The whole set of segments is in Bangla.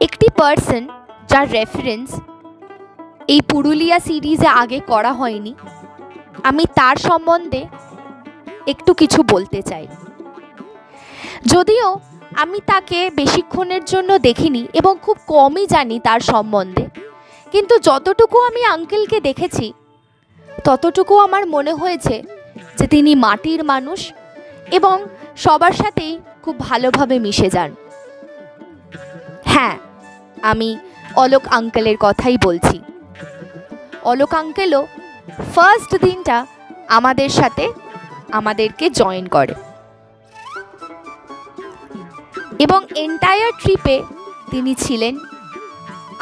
একটি পার্সন যার রেফারেন্স এই পুরুলিয়া সিরিজে আগে করা হয়নি, আমি তার সম্বন্ধে একটু কিছু বলতে চাই। যদিও আমি তাকে বেশিক্ষণের জন্য দেখিনি এবং খুব কমই জানি তার সম্বন্ধে, কিন্তু যতটুকু আমি আঙ্কেলকে দেখেছি ততটুকু আমার মনে হয়েছে যে তিনি মাটির মানুষ এবং সবার সাথেই খুব ভালোভাবে মিশে যান। হ্যাঁ, আমি অলোক আঙ্কেলের কথাই বলছি। অলোক আঙ্কেলও ফার্স্ট দিনটা আমাদের সাথে আমাদেরকে জয়েন করে এবং এন্টায়ার ট্রিপে তিনি ছিলেন,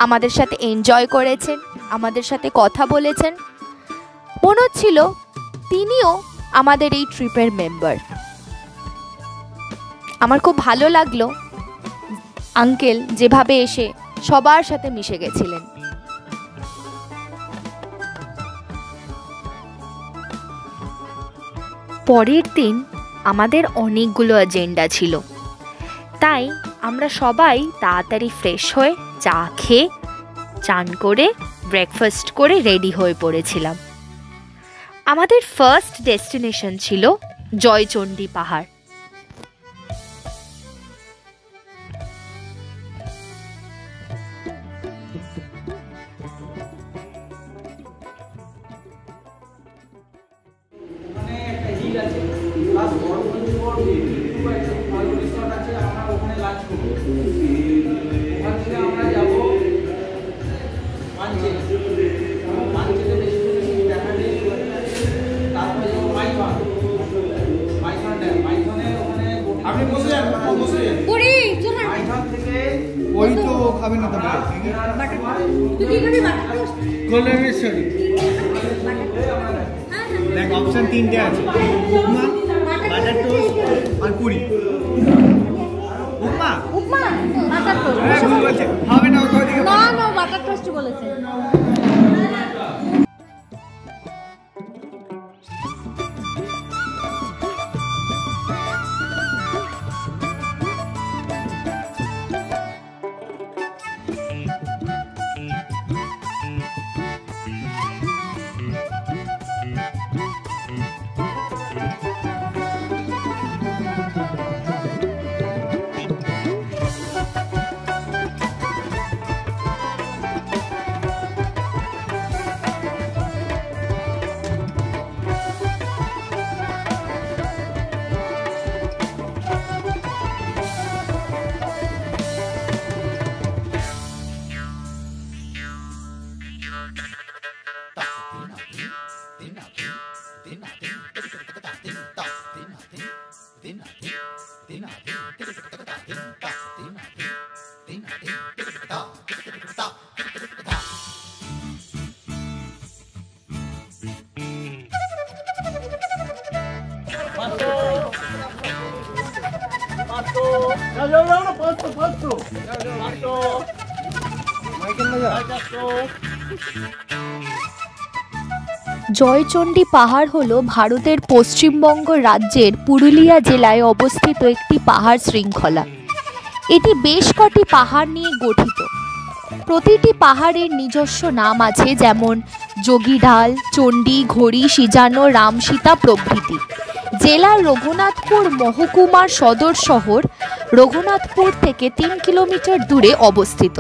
আমাদের সাথে এনজয় করেছেন, আমাদের সাথে কথা বলেছেন। মনে হচ্ছিল তিনিও আমাদের এই ট্রিপের মেম্বার। আমার খুব ভালো লাগলো আঙ্কেল যেভাবে এসে সবার সাথে মিশে গেছিলেন। পরের দিন আমাদের অনেকগুলো এজেন্ডা ছিল, তাই আমরা সবাই তাড়াতাড়ি ফ্রেশ হয়ে চা খেয়ে চান করে ব্রেকফাস্ট করে রেডি হয়ে পড়েছিলাম। আমাদের ফার্স্ট ডেস্টিনেশন ছিল জয়চণ্ডী পাহাড়। ওই তো খাবে না তোমার দেখ অপশন তিনটে আছে, উপমা, বাটার টোস্ট আর পুরি। উপমা উপমা বাটার টোস্ট হবে না, ওদিকে না না বাটার টোস্ট বলেছে। জয়চণ্ডী পাহাড় হলো ভারতের পশ্চিমবঙ্গ রাজ্যের পুরুলিয়া জেলায় অবস্থিত একটি পাহাড় শৃঙ্খলা। এটি বেশ কটি পাহাড় নিয়ে গঠিত। প্রতিটি পাহাড়ের নিজস্ব নাম আছে, যেমন যোগীঢাল, চণ্ডী, ঘড়ি, সিজানো, রামসীতা প্রভৃতি। জেলার রঘুনাথপুর মহকুমার সদর শহর রঘুনাথপুর থেকে 3 কিলোমিটার দূরে অবস্থিত।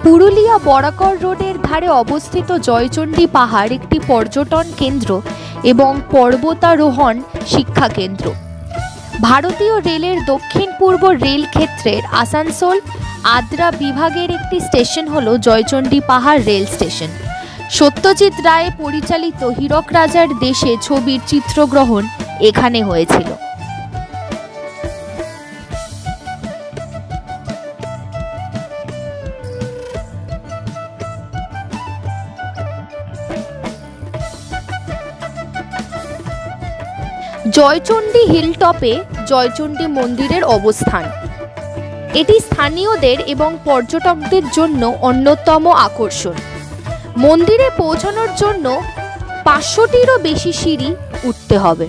পুরুলিয়া বরাকর রোডের ধারে অবস্থিত জয়চণ্ডী পাহাড় একটি পর্যটন কেন্দ্র এবং পর্বতারোহণ শিক্ষা কেন্দ্র। ভারতীয় রেলের দক্ষিণ পূর্ব রেল ক্ষেত্রের আসানসোল আদ্রা বিভাগের একটি স্টেশন হল জয়চণ্ডী পাহাড় রেল স্টেশন। সত্যজিৎ রায় পরিচালিত হীরক রাজার দেশে ছবির চিত্রগ্রহণ এখানে হয়েছিল। জয়চণ্ডী হিলটপে জয়চণ্ডী মন্দিরের অবস্থান। এটি স্থানীয়দের এবং পর্যটকদের জন্য অন্যতম আকর্ষণ। মন্দিরে পৌঁছানোর জন্য 500টিরও বেশি সিঁড়ি উঠতে হবে।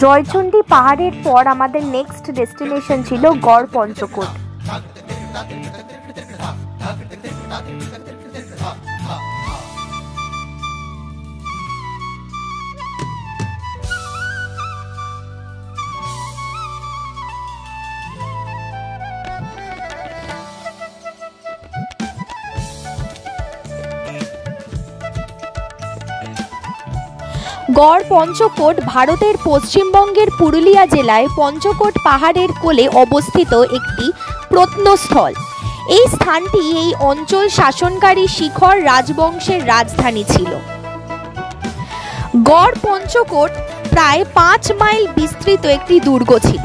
জয়চণ্ডী পাহাড়ের পর আমাদের নেক্সট ডেস্টিনেশন ছিল গড় পঞ্চকোট। গড় পঞ্চকোট ভারতের পশ্চিমবঙ্গের পুরুলিয়া জেলায় পঞ্চকোট পাহাড়ের কোলে অবস্থিত একটি প্রত্নস্থল। এই স্থানটি এই অঞ্চল শাসনকারী শিখর রাজবংশের রাজধানী ছিল। গড় পঞ্চকোট প্রায় 5 মাইল বিস্তৃত একটি দুর্গ ছিল।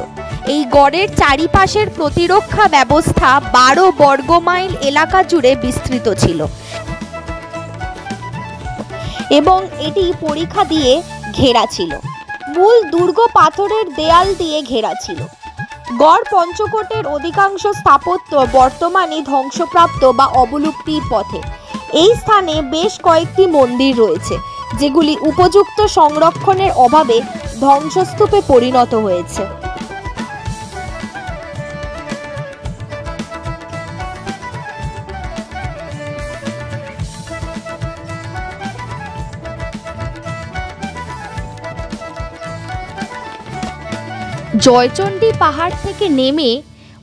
এই গড়ের চারিপাশের প্রতিরক্ষা ব্যবস্থা 12 বর্গ মাইল এলাকা জুড়ে বিস্তৃত ছিল এবং এটি পরিখা দিয়ে ঘেরা ছিল। মূল দুর্গ পাথরের দেয়াল দিয়ে ঘেরা ছিল। গড় পঞ্চকোটের অধিকাংশ স্থাপত্য বর্তমানে ধ্বংসপ্রাপ্ত বা অবলুপ্তির পথে। এই স্থানে বেশ কয়েকটি মন্দির রয়েছে যেগুলি উপযুক্ত সংরক্ষণের অভাবে ধ্বংসস্তূপে পরিণত হয়েছে। জয়চণ্ডী পাহাড় থেকে নেমে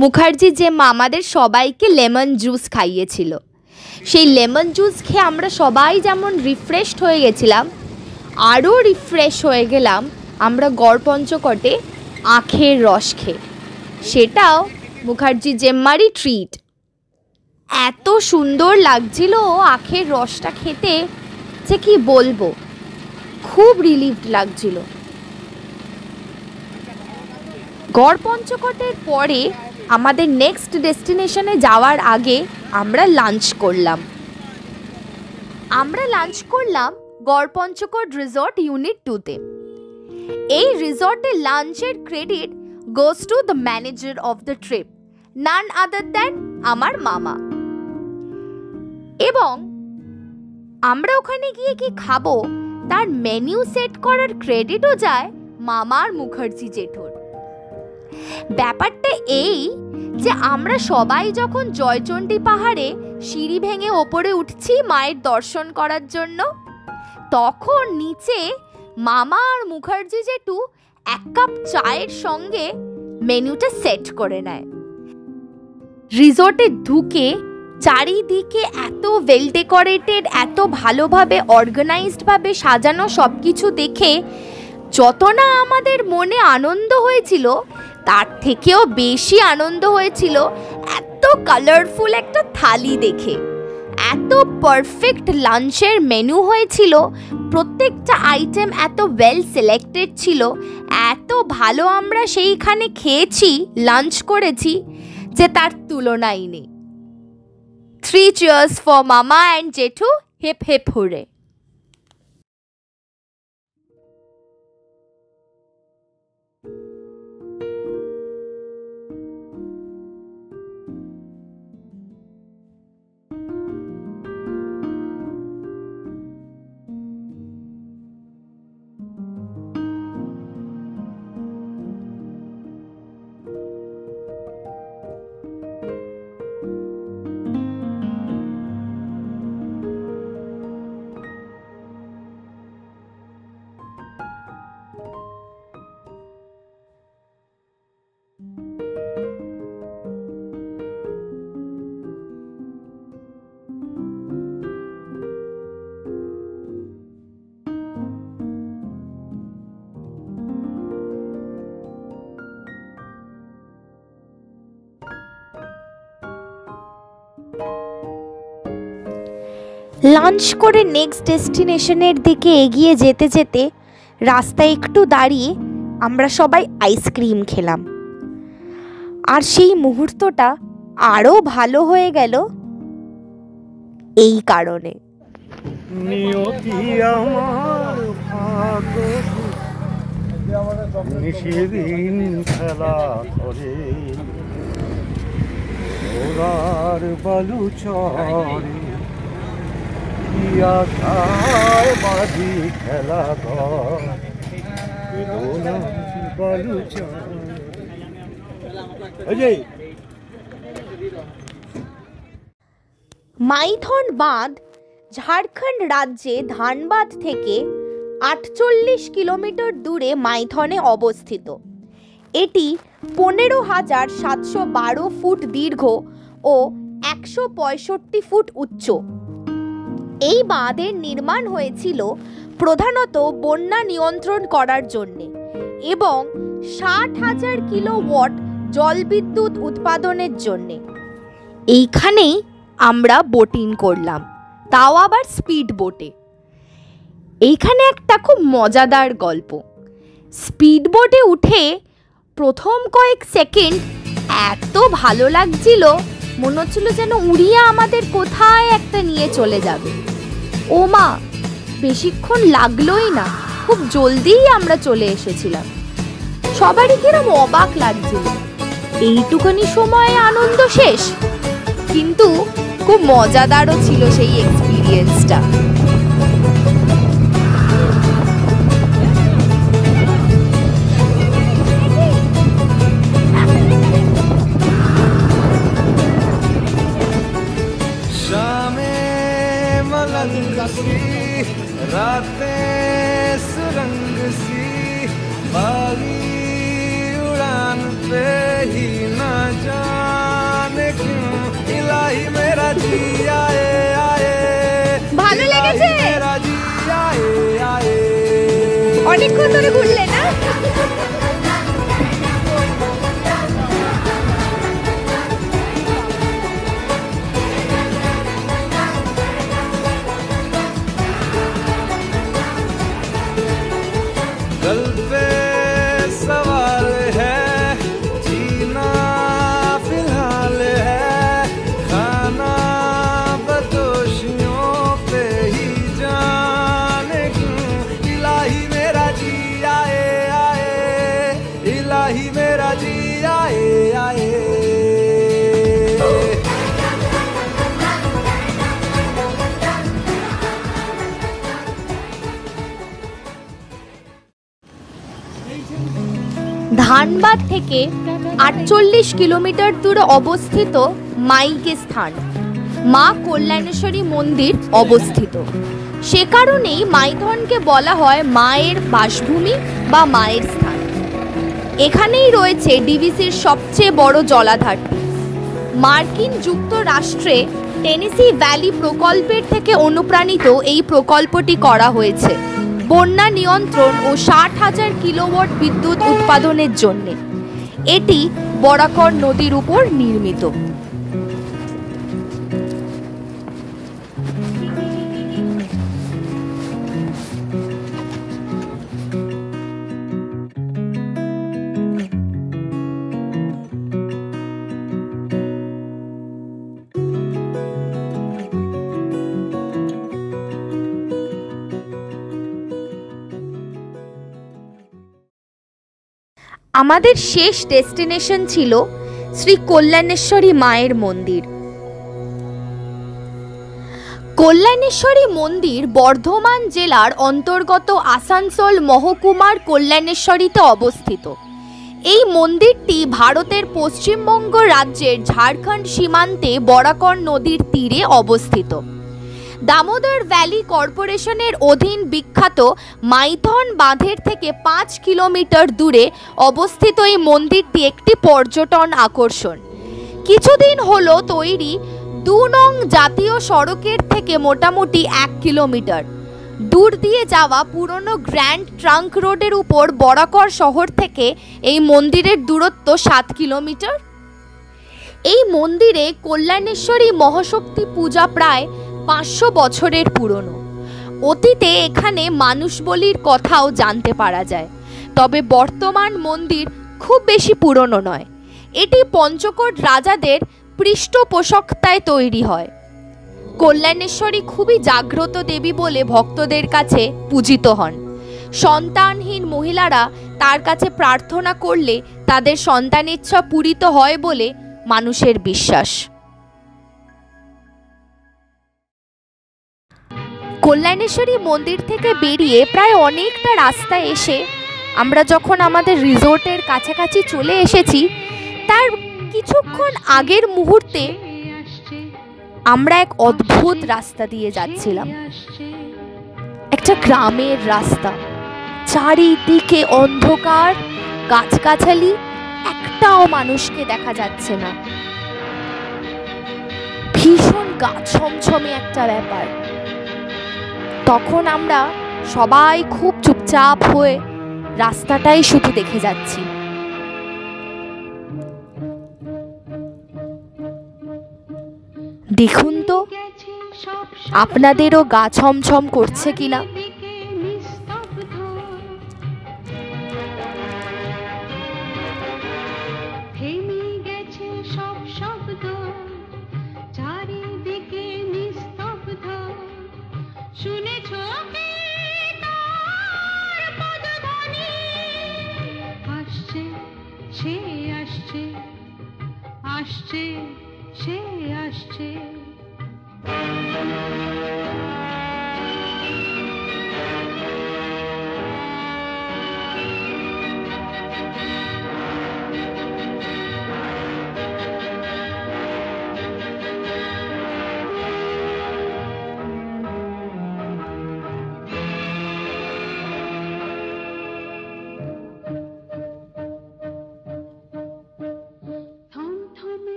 মুখার্জি যে আমাদের সবাইকে লেমন জুস খাইয়েছিল, সেই লেমন জুস খেয়ে আমরা সবাই যেমন রিফ্রেশড হয়ে গেছিলাম, আরও রিফ্রেশ হয়ে গেলাম আমরা গড় পঞ্চকোটে আখের রস খেয়ে। সেটাও মুখার্জি জেম্মারই ট্রিট। এত সুন্দর লাগছিল আখের রসটা খেতে যে কি বলবো, খুব রিলিফড লাগছিল। গড় পঞ্চকোটের পরে আমাদের নেক্সট ডেস্টিনেশনে যাওয়ার আগে আমরা লাঞ্চ করলাম গড় পঞ্চকোট রিসর্ট ইউনিট 2-তে। এই রিসর্টে লাঞ্চের credit goes to the manager of the trip, none other than আমার মামা। এবং আমরা ওখানে গিয়ে কি খাবো তার মেনু সেট করার ক্রেডিটও যায় মামার মুখার্জি জেঠুর। ব্যাপারটা এই যে আমরা সবাই যখন জয়চণ্ডী পাহাড়ে সিঁড়ি ভেঙে ওপরে উঠছি মায়ের দর্শন করার জন্য, তখন নিচে মামা আর মুখার্জি জেঠু 1 কাপ চায়ের সঙ্গে মেনুটা সেট করে নেয়। রিসর্টে ঢুকে চারিদিকে এত ওয়েল ডেকোরেটেড, এত ভালোভাবে অর্গানাইজড ভাবে সাজানো সবকিছু দেখে যত না আমাদের মনে আনন্দ হয়েছিল, তার থেকেও বেশি আনন্দ হয়েছিল এত কালারফুল একটা থালি দেখে। এত পারফেক্ট লাঞ্চের মেনু হয়েছিল, প্রত্যেকটা আইটেম এত ওয়েল সিলেক্টেড ছিল, এত ভালো আমরা সেইখানে খেয়েছি, লাঞ্চ করেছি যে তার তুলনাই নেই। 3 cheers for মামা অ্যান্ড জেঠু, হিপ হিপ হুরে। লাঞ্চ করে নেক্সট ডেস্টিনেশনের দিকে এগিয়ে যেতে যেতে রাস্তায় একটু দাঁড়িয়ে আমরা সবাই আইসক্রিম খেলাম। আর সেই মুহূর্তটা আরও ভালো হয়ে গেল এই কারণে। নিয়তি আমার নিশিদিন খেলা করে ওরার বালু চরে আশায় বাজি খেলা বালু চরে। মাইথন বাঁধ ঝাড়খণ্ড রাজ্যে ধানবাদ থেকে 48 কিলোমিটার দূরে মাইথনে অবস্থিত। এটি 15,712 ফুট দীর্ঘ ও 165 ফুট উচ্চ। এই বাঁধের নির্মাণ হয়েছিল প্রধানত বন্যা নিয়ন্ত্রণ করার জন্য এবং 60,000 কিলোওয়াট জলবিদ্যুৎ উৎপাদনের জন্য। এইখানেই আমরা বোটিং করলাম, তাও আবার স্পিড বোটে। এইখানে একটা খুব মজাদার গল্প। স্পিড বোটে উঠে প্রথম কয়েক সেকেন্ড এত ভালো লাগছিল, মনে হচ্ছিল যেন উড়িয়ে আমাদের কোথায় একটা নিয়ে চলে যাবে। ও মা, বেশিক্ষণ লাগলোই না, খুব জলদিই আমরা চলে এসেছিলাম। সবারই কিরম অবাক লাগছিল, এইটুখানি সময়ে আনন্দ শেষ। কিন্তু খুব মজাদারও ছিল সেই এক্সপিরিয়েন্সটা। रातें सुरंग सी बागी उड़ान पे ही ना जाने क्यों इलाही मेरा जी आए आए ভালো লেগেছে? मेरा जी आए आए অনেকক্ষণ ধরে ঘুরলে না? दिल पे सवाल है, जीना फिलहाल है, खाना बदोशियों पे ही जाने क्यों इलाही मेरा जी आए आए इलाही मेरा जी आए आए। ধানবাদ থেকে 48 কিলোমিটার দূরে অবস্থিত মাইকে স্থান মা কল্যাণেশ্বরী মন্দির অবস্থিত। সে কারণেই মাইথনকে বলা হয় মায়ের বাসভূমি বা মায়ের স্থান। এখানেই রয়েছে ডিভিসির সবচেয়ে বড় জলাধারটি। মার্কিন যুক্তরাষ্ট্রে টেনেসি ভ্যালি প্রকল্পের থেকে অনুপ্রাণিত এই প্রকল্পটি করা হয়েছে বন্যা নিয়ন্ত্রণ ও 60,000 কিলোওয়াট বিদ্যুৎ উৎপাদনের জন্য। এটি বরাকর নদীর উপর নির্মিত। আমাদের শেষ ডেস্টিনেশন ছিল শ্রী কল্যাণেশ্বরী মায়ের মন্দির। কল্যাণেশ্বরী মন্দির বর্ধমান জেলার অন্তর্গত আসানসোল মহকুমার কল্যাণেশ্বরীতে অবস্থিত। এই মন্দিরটি ভারতের পশ্চিমবঙ্গ রাজ্যের ঝাড়খণ্ড সীমান্তে বরাকর নদীর তীরে অবস্থিত। দামোদর ভ্যালি কর্পোরেশনের অধীন বিখ্যাত মাইথন বাঁধের থেকে 5 কিলোমিটার দূরে অবস্থিত এই মন্দিরটি একটি পর্যটন আকর্ষণ। কিছুদিন হলো তৈরি 2 নং জাতীয় সড়কের থেকে মোটামুটি 1 কিলোমিটার দূর দিয়ে যাওয়া পুরনো গ্র্যান্ড ট্রাঙ্ক রোডের উপর বরাকর শহর থেকে এই মন্দিরের দূরত্ব 7 কিলোমিটার। এই মন্দিরে কল্যাণেশ্বরী মহাশক্তি পূজা প্রায় 500 বছরের পুরনো। অতীতে এখানে মানুষ বলির কথাও জানতে পারা যায়, তবে বর্তমান মন্দির খুব বেশি পুরনো নয়। এটি পঞ্চকোট রাজাদের পৃষ্ঠপোষকতায় তৈরি হয়। কল্যাণেশ্বরী খুবই জাগ্রত দেবী বলে ভক্তদের কাছে পূজিত হন। সন্তানহীন মহিলারা তার কাছে প্রার্থনা করলে তাদের সন্তানেচ্ছা পূরিত হয় বলে মানুষের বিশ্বাস। কল্যাণেশ্বরী মন্দির থেকে বেরিয়ে প্রায় অনেকটা রাস্তা এসে আমরা যখন আমাদের রিসোর্টের কাছাকাছি চলে এসেছি, তার কিছুক্ষণ আগের মুহূর্তে আমরা এক অদ্ভুত রাস্তা দিয়ে যাচ্ছিলাম। একটা গ্রামের রাস্তা, চারিদিকে অন্ধকার, গাছগাছালি, একটাও মানুষকে দেখা যাচ্ছে না। ভীষণ গা ছমছমে একটা ব্যাপার। তখন আমরা সবাই খুব চুপচাপ হয়ে রাস্তাটাই শুধু দেখে যাচ্ছি। দেখুন তো আপনাদেরও গা ছমছম করছে কিনা।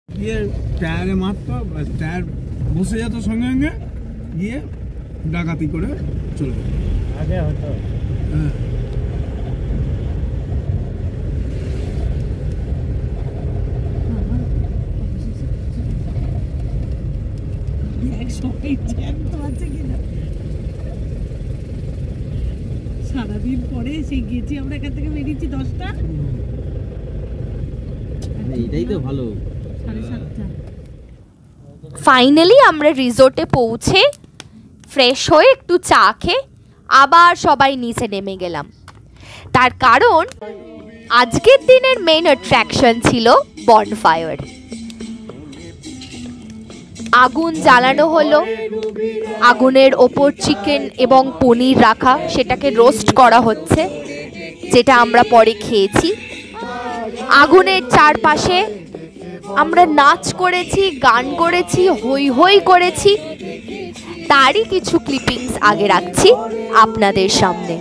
গিয়ে টায়ারে মারতো, টায়ার বসে যেত, সঙ্গে সঙ্গে গিয়ে ডাকাতি করে চলে যেত। আগে হতো সারাদিন পরে সেই গেছি আমরা এখান থেকে বেরিয়েছি 10টা। এটাই তো ভালো। ফাইনালি আমরা রিসোর্টে পৌঁছে ফ্রেশ হয়ে একটু চা খেয়ে আবার সবাই নিচে নেমে গেলাম। তার কারণ আজকের দিনের মেইন অ্যাট্রাকশন ছিল বনফায়ার। আগুন জ্বালানো হলো, আগুনের ওপর চিকেন এবং পনির রাখা, সেটাকে রোস্ট করা হচ্ছে, যেটা আমরা পরে খেয়েছি। আগুনের চারপাশে আমরা নাচ করেছি, গান করেছি, হই হই করেছি। তারই কিছু ক্লিপিংস আগে রাখছি আপনাদের সামনে।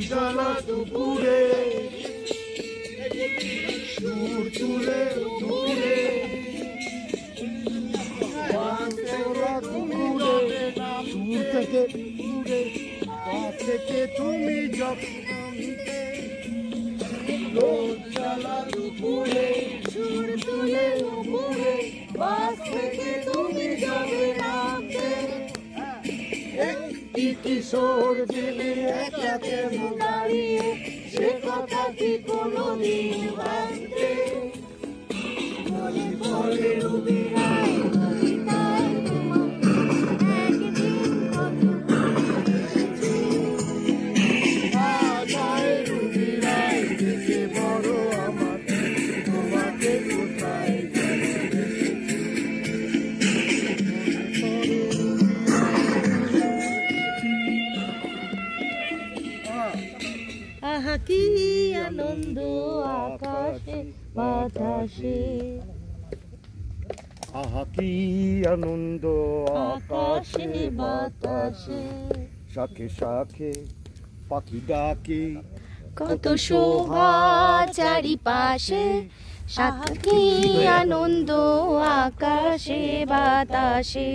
জ্বালা দুপুরে সুর তুলে দুপুরে সুর থেকে দূরে থেকে তুমি যখন জ্বালা দুপুরে বছর দিলি একসাথে দাঁড়িয়ে, সে কথা কি কোনোদিন ভাবতে? বলে রুবি রায় কবিতায় তোমাকে একদিন কত বলেছি। বাজায় রুবি রায় দেখে বড় আমাকে, তোমাকে কোথায় আহা কি আনন্দ আকাশে বাতাসে, আহা কি আনন্দ আকাশে বাতাসে, শাখে শাখে পাখি ডাকে, কত শোভা চারিপাশে, সাথী আনন্দ আকাশে বাতাসে।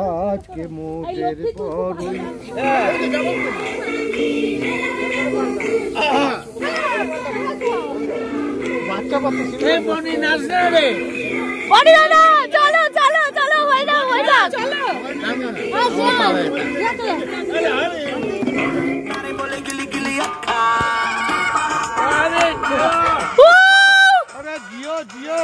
আজকে মোদের বড়ই বনি নাচ না রে, বনি দাদা চলো চলো চলো, হয়ে যাও হয়ে যাও, চলো अरे जियो जियो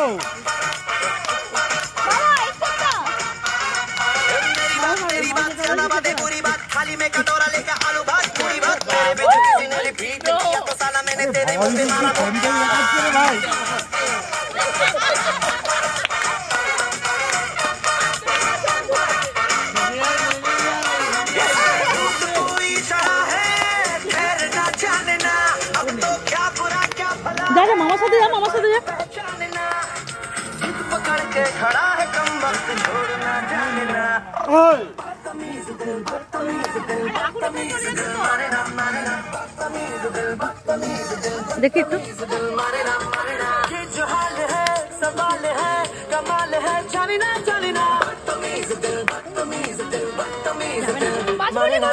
पूरी बात थाली में कटोरा लेके आलू भात पूरी बात मेरे बेटे किसी ने रिपीट किया तो साला मैंने तेरे मुंह पे मारा भाई कोई इशारा है फिर ना जाने ना अब तो क्या बुरा क्या भला যা যা মামার সাথে যা, মামার साथे जा। जाने ना जिद पकड़ के खड़ा है कम वक्त छोड़ना जाने ना बदतमीज दिल मारे ना बदतमीज दिल দেখি একটু मारे ना ये जो हाल है सवाल है कमाल है जाने ना बदतमीज दिल मारे ना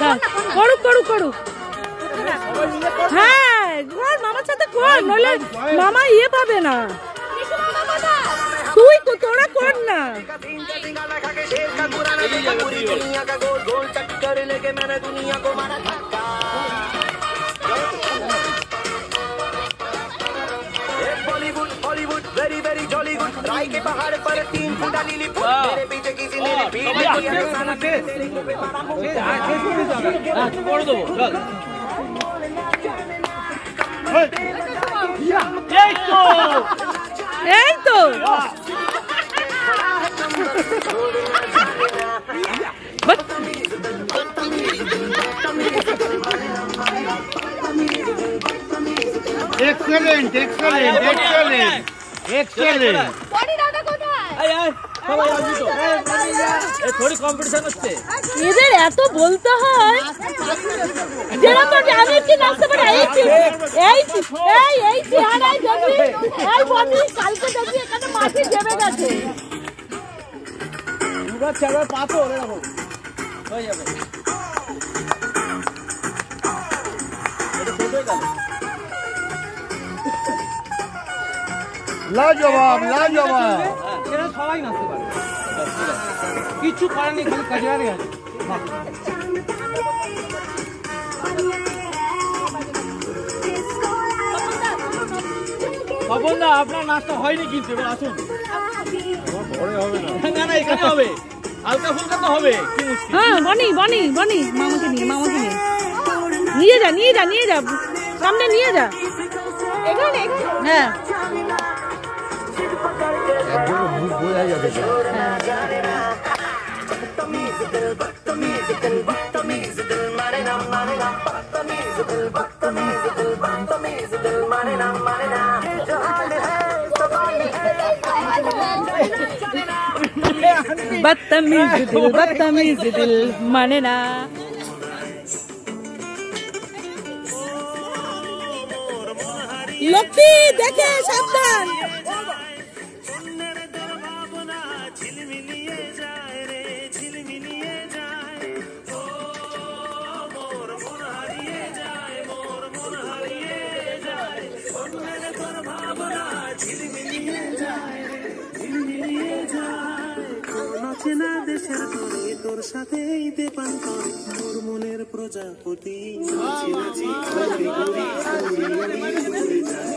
হ্যাঁ, করুক করুক করুক, হ্যাঁ কর মামার সাথে কর, নইলে মামা ইয়ে পাবে না। তুই তোরা কর না। झींगा लगा के शेर का पूरा ना देखा पूरी दुनिया का गोल गोल चक्कर लेके मैंने दुनिया को मारा धक्का Bollywood Hollywood very very jolly good राय के पहाड़ पर 3 फुटा लीली फुट मेरे पीछे किसी ने रिपीट किया तो साला तेरे मुंह पे मारा এই তো एक्सेलेंट एक्सेलेंट एक्सेलेंट एक्सेलेंट বনি দাদা কোথায়? थोड़ी कंपटीशन হচ্ছে এদের এত বলতে হয়, যেরকম আমি কি নাচতে পারি, এই চেহারায় দেখবি, এই বনি কালকে দেখবি এখানে মাটি জমে গেছে। পুরো চারবার পাতো এরকম হয়ে যাবে। এটা ছোট হয়ে গেল। लाजवाब लाजवाब এরা সবাই নাচতে পারে, কিছু করার নেই, খালি কাজে আছে। বাবন দা আপনার নাচটা হয়নি কিন্তু, এবার আসুন। না না এখানে হবে, হালকা ফুলকা তো হবে, কি মুশকিল। হ্যাঁ বনি বনি বনি মামাকে নিয়ে যা সামনে নিয়ে যা, এখানে হ্যাঁ বোঝা যাবে बदतमीज दिल माने ना। लक्ष्मी देखे सावधान, চেনা দেশের সাথেই দেবান্তর মোর মনের প্রজাপতি নাচি নাচি ঘুরি ঘুরি উড়ে যায়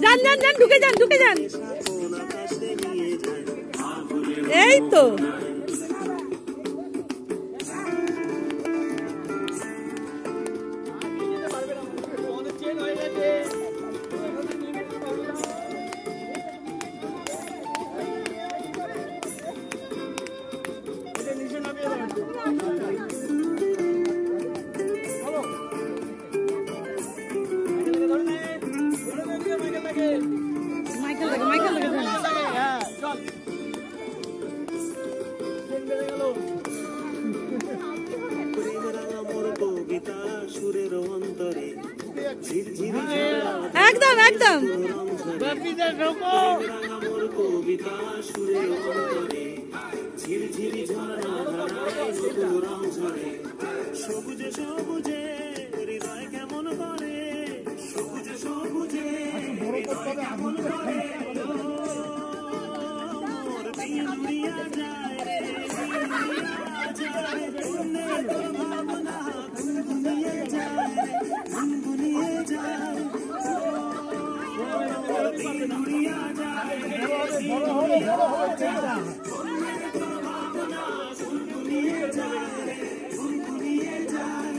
যান যান যান ঢুকে যান ঢুকে যান এই তো একদম একদম কবিতা সুরের অন্তরে ঝিরঝিরি ঝরে সবুজে সবুজে হৃদয় কেমন করে সবুজে সবুজে কেমন করে উড়িয়া যায় রে ভাবনা গুনগুনিয়ে যায় গুনগুনিয়ে যায় উড়িয়া যায়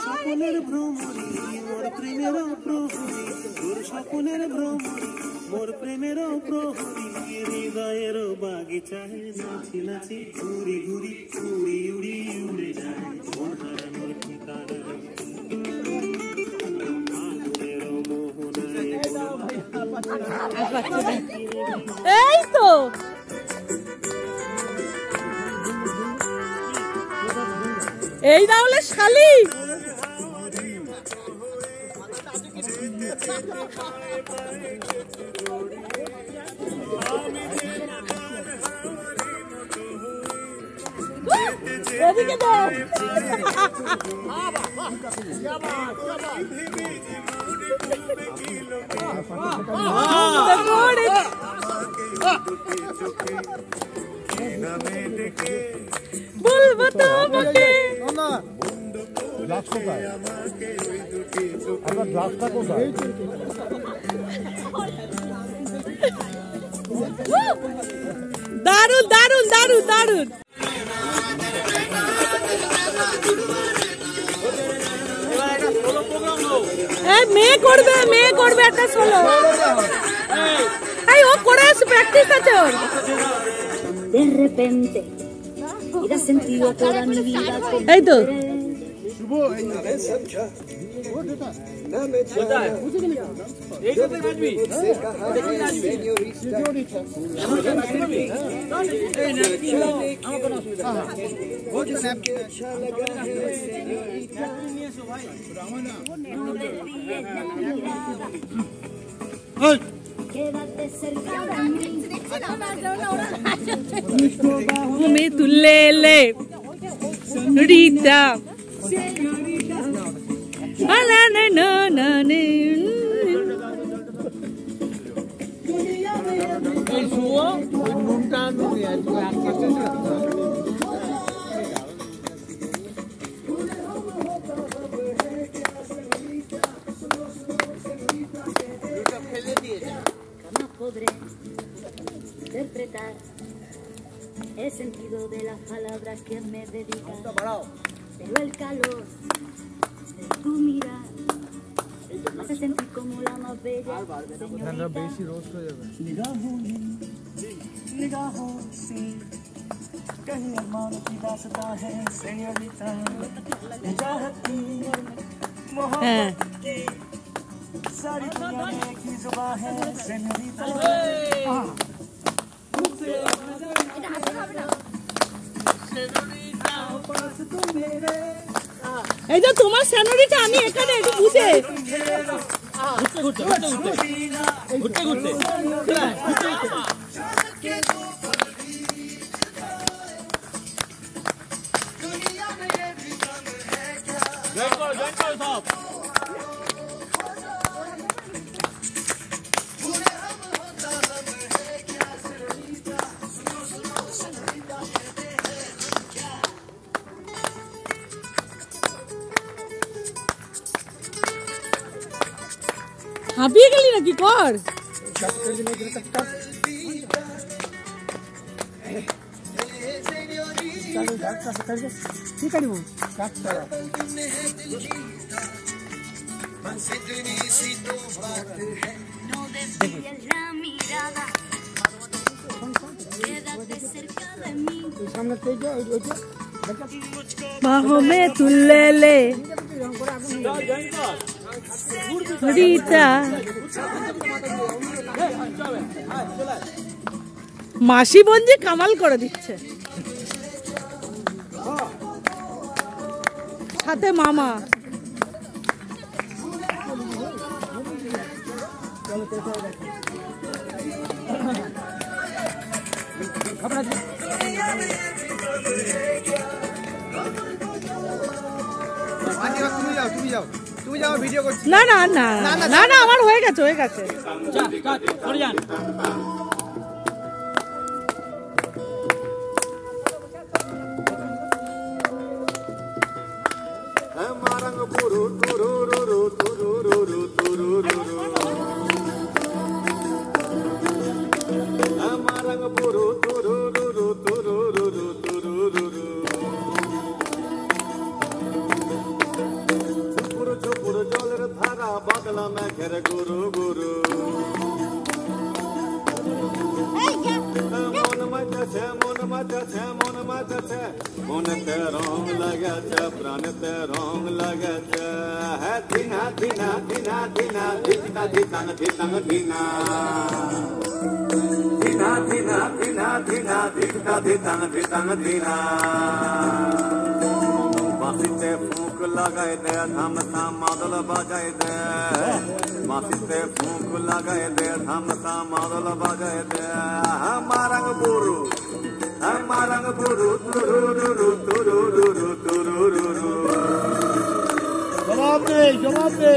সকলের ভ্রমরি মোর প্রেমের প্রহরী তোর সকলের ভ্রমরি মোর প্রেমের প্রহরী হৃদয়ের বাগিচায় নাচি নাচি ঘুরি ঘুরি উড়ি উড়ি উড়ে যায় মন হারানোর ঠিকানায় এই তো এই তাহলে শালি এদিকে দাও বলবো তোমাকে দারুন দারুন দারুন দারুন মেয়ে করবে একটা সোলো ও করে প্র্যাকটিস আছে ওর De repente, y da sentido a toda mi vida. এই তো তুমি তুলে লে Rita interpretar el sentido de las palabras que me dedicas, pero el calor de tu mirar me hace sentir como la más bella señorita. निगाहों से कहीं अरमान की दास्तां है सेñorita चाहत की मोहब्बत की सारी दुनिया में एक ही जुबान है सेñorita এই যে তোমার সেñorita আমি এখানে একটু বুঝে হাঁপিয়ে গেলি নাকি? কর। बाहों में तू ले ले रीता। মাসি বোন যে কামাল করে দিচ্ছে, সাথে মামা। না না না না না, আমার হয়ে গেছে, হয়ে গেছে। জলের ধারা বাদলা মেঘের গুরু গুরু মন মাতাছে মন মাতাছে মন মাতাছে মনতে রং লাগেছে প্রাণতে রং লাগেছে হ্যাঁ দিনা দিনা দিনা দিনা দিনা দিনা দিনা দিনা দিনা দিনা দিনা দিনা দিনা দিনা দিনা দিনা বাঁশিতে ফুঁক লাগাই দে ধামসা মাদল বাজাই দে বাঁশিতে ফুঁক লাগাই দে ধামসা মাদল বাজাই দে মারাং বুরু তুরু রুরু তুরু রুরু তুরু রুরু জবাব দে জবাব দে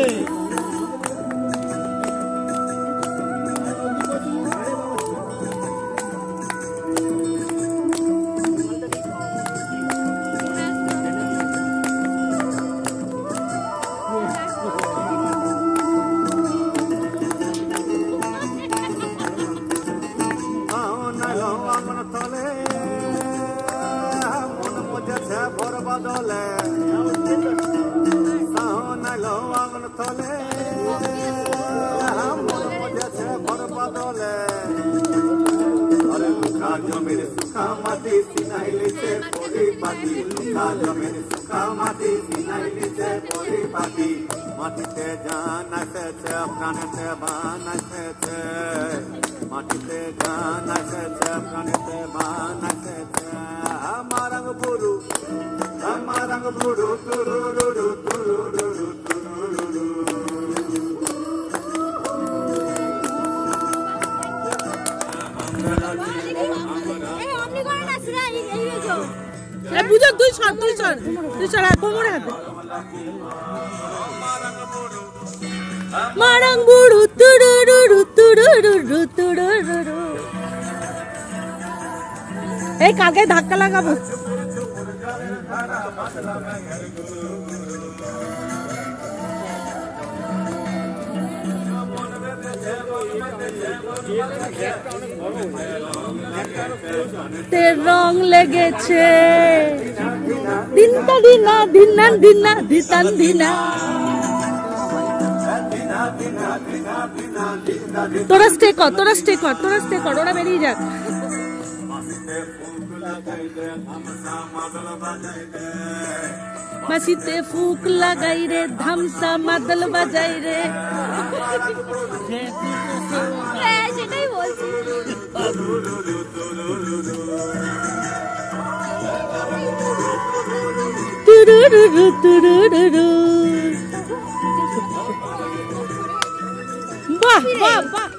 জমির সুখা মাটি সিনাইলিতে পরিপাটি জমির সুখা মাটি সিনাইলিতে পরিপাটি মাটিতে জান এসেছে প্রাণেতে বান এসেছে মাটিতে জান এসেছে প্রাণেতে বান এসেছে মারাং বুরু তুরু রুরু তুরু রুরু তুরু রুরু বুঝো তুই সর তুই সর তুই সর কোমরে হাতে মারাং বুড়ু তুরুরু তুরুরু তুরুরু। এই কাকে ধাক্কা লাগাবো তের রং লেগেছে দিনটা দিনা দিনা দিনা দিতান দিনা। তোরা স্টে কর তোরা স্টে কর তোরা স্টে কর ওরা বেরিয়ে যাক। মাসিতে ফুক লাগাই রে ধামসা মাদল বাজাই রে সেটাই বলছি। তুরুরু তুরুরু বাহ বাহ বাহ।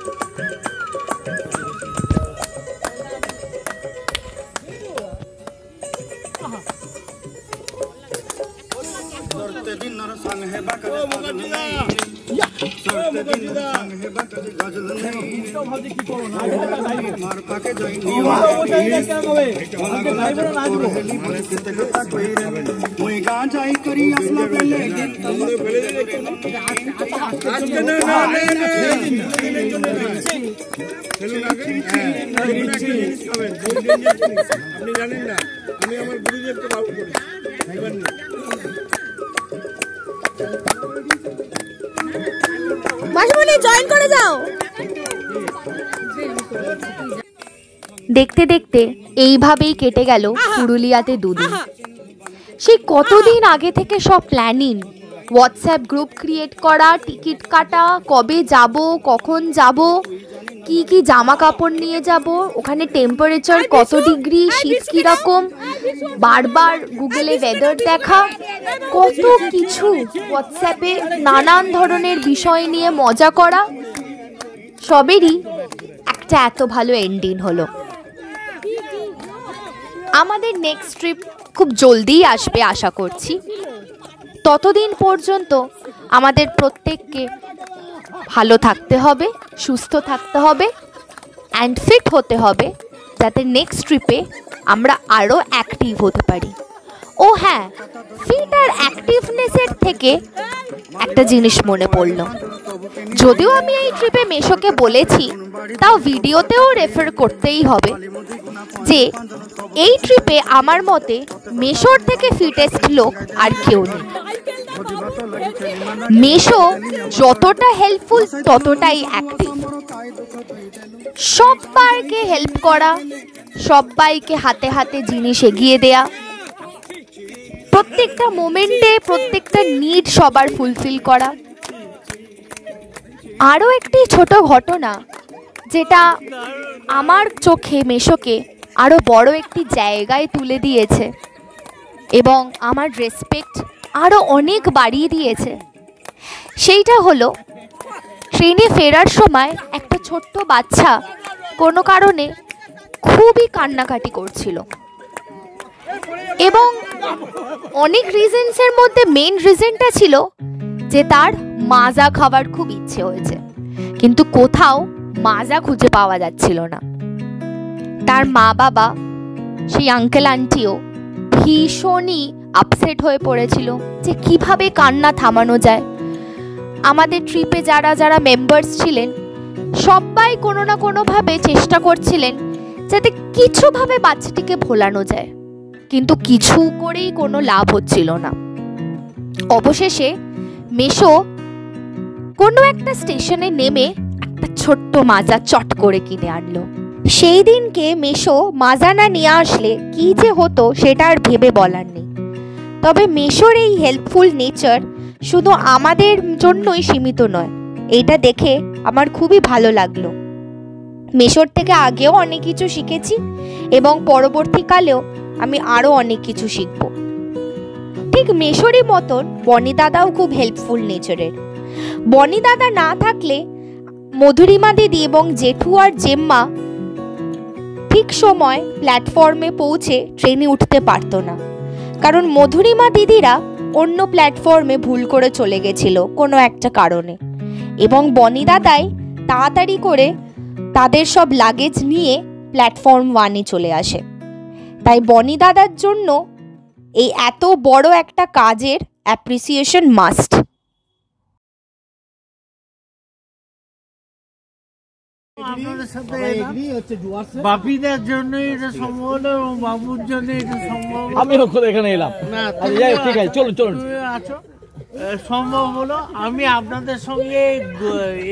মাসিমণি জয়েন করে যাও। দেখতে দেখতে এইভাবেই কেটে গেল পুরুলিয়াতে দুদিন। সেই কতদিন আগে থেকে সব প্ল্যানিং, হোয়াটসঅ্যাপ গ্রুপ ক্রিয়েট করা, টিকিট কাটা, কবে যাব, কখন যাব, কি কি জামা কাপড় নিয়ে যাব, ওখানে টেম্পারেচার কত ডিগ্রি, শীত কীরকম, বারবার গুগলে ওয়েদার দেখা, কত কিছু হোয়াটসঅ্যাপে নানান ধরনের বিষয় নিয়ে মজা করা, সবেরই একটা এত ভালো এন্ডিং হলো। আমাদের নেক্সট ট্রিপ খুব জলদিই আসবে আশা করছি। ততদিন পর্যন্ত আমাদের প্রত্যেককে ভালো থাকতে হবে, সুস্থ থাকতে হবে অ্যান্ড ফিট হতে হবে, যাতে নেক্সট ট্রিপে আমরা আরও অ্যাক্টিভ হতে পারি। ও হ্যাঁ, ফিট আর অ্যাক্টিভনেসের থেকে একটা জিনিস মনে পড়ল। যদিও আমি এই ট্রিপে মেশোকে বলেছি, তাও ভিডিওতেও রেফার করতেই হবে যে এই ট্রিপে আমার মতে মেশোর থেকে ফিটেস্ট লোক আর কেউ নেই। মেশো যতটা হেল্পফুল ততটাই অ্যাক্টিভ। সবাইকে হেল্প করা, সবাইকে হাতে হাতে জিনিস এগিয়ে দেয়া, প্রত্যেকটা মোমেন্টে প্রত্যেকটা নিড সবার ফুলফিল করা। আরও একটি ছোট ঘটনা যেটা আমার চোখে মেশোকে আরও বড় একটি জায়গায় তুলে দিয়েছে এবং আমার রেসপেক্ট আরও অনেক বাড়িয়ে দিয়েছে, সেইটা হলো ট্রেনে ফেরার সময় একটা ছোট্ট বাচ্চা কোনো কারণে খুবই কান্নাকাটি করছিল এবং অনেক রিজনসের মধ্যে মেন রিজনটা ছিল যে তার মাজা খাবার খুব ইচ্ছে হয়েছে, কিন্তু কোথাও মাজা খুঁজে পাওয়া যাচ্ছিল না। তার মা বাবা, সেই আঙ্কেল আন্টিও ভীষণই আপসেট হয়ে পড়েছিল যে কিভাবে কান্না থামানো যায়। আমাদের ট্রিপে যারা যারা মেম্বার্স ছিলেন সবাই কোনো না কোনোভাবে চেষ্টা করছিলেন যাতে কিছুভাবে বাচ্চাটিকে ভোলানো যায়, কিন্তু কিছু করেই কোনো লাভ হচ্ছিল না। অবশেষে মেশো কোনো একটা স্টেশনে নেমে একটা ছোট্ট মাজা চট করে কিনে আনলো। সেই দিনকে মেশো মাজা না নিয়ে আসলে কি যে হতো সেটা আর ভেবে বলার নেই। তবে মেশোর এই হেল্পফুল নেচার শুধু আমাদের জন্যই সীমিত নয়, এইটা দেখে আমার খুবই ভালো লাগলো। মেশোর থেকে আগেও অনেক কিছু শিখেছি এবং পরবর্তীকালেও আমি আরও অনেক কিছু শিখব। ঠিক মেশোরই মতন বনি দাদাও খুব হেল্পফুল নেচারের। বনি দাদা না থাকলে মধুরিমা দিদি এবং জেঠু আর জেম্মা ঠিক সময় প্ল্যাটফর্মে পৌঁছে ট্রেনে উঠতে পারতো না, কারণ মধুরিমা দিদিরা অন্য প্ল্যাটফর্মে ভুল করে চলে গেছিল কোনো একটা কারণে, এবং বনি দাদাই তাড়াতাড়ি করে তাদের সব লাগেজ নিয়ে প্ল্যাটফর্ম 1-এ চলে আসে। তাই বনি দাদার জন্য এই এত বড় একটা কাজের অ্যাপ্রিসিয়েশন মাস্ট। বাপিদের জন্য এটা সম্ভব এবং বাবুর জন্য এটা সম্ভব। আমি এখানে এলাম, ঠিক আছে, চলুন চলুন, আছো সম্ভব হলো। আমি আপনাদের সঙ্গে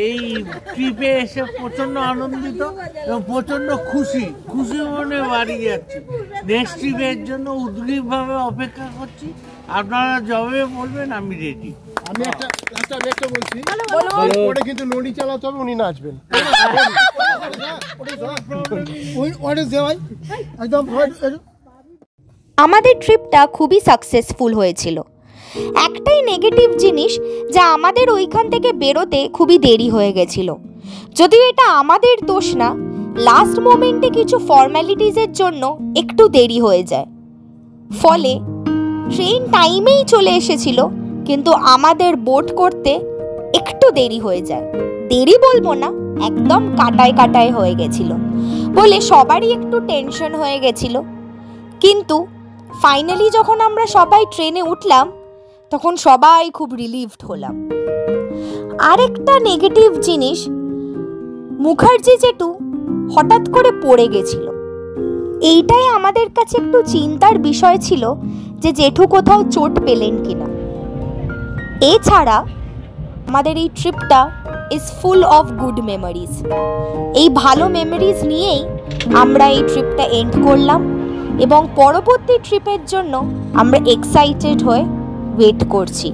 এই ট্রিপে এসে প্রচন্ড আনন্দিত এবং প্রচন্ড খুশি মনে বাড়ি যাচ্ছি। নেক্সট ট্রিপের জন্য উদ্গ্রীবভাবে অপেক্ষা করছি। আপনারা যবে বলবেন আমি রেডি। আমি একটা বলছি, ওটা কিন্তু লড়ি চালাতে হবে, উনি নাচবেন। আমাদের ট্রিপটা খুবই সাকসেসফুল হয়েছিল। একটাই নেগেটিভ জিনিস, যা আমাদের ওইখান থেকে বেরোতে খুবই দেরি হয়ে গেছিল। যদিও এটা আমাদের দোষ না, লাস্ট মোমেন্টে কিছু ফর্ম্যালিটিসের জন্য একটু দেরি হয়ে যায়, ফলে ট্রেন টাইমেই চলে এসেছিল, কিন্তু আমাদের বোট করতে একটু দেরি হয়ে যায়, দেরি বলবো না, একদম কাটায় কাটায় হয়ে গেছিল বলে সবারই একটু টেনশন হয়ে গেছিল। কিন্তু ফাইনালি যখন আমরা সবাই ট্রেনে উঠলাম তখন সবাই খুব রিলিভড হলাম। আরেকটা নেগেটিভ জিনিস, মুখার্জি জেঠু হঠাৎ করে পড়ে গেছিল। এইটাই আমাদের কাছে একটু চিন্তার বিষয় ছিল যে জেঠু কোথাও চোট পেলেন কিনা। এছাড়া আমাদের এই ট্রিপটা is full of good memories. এই ভালো মেমোরিজ নিয়েই আমরা এই ট্রিপটা এন্ড করলাম এবং পরবর্তী ট্রিপের জন্য আমরা এক্সাইটেড হয়ে ওয়েট করছি।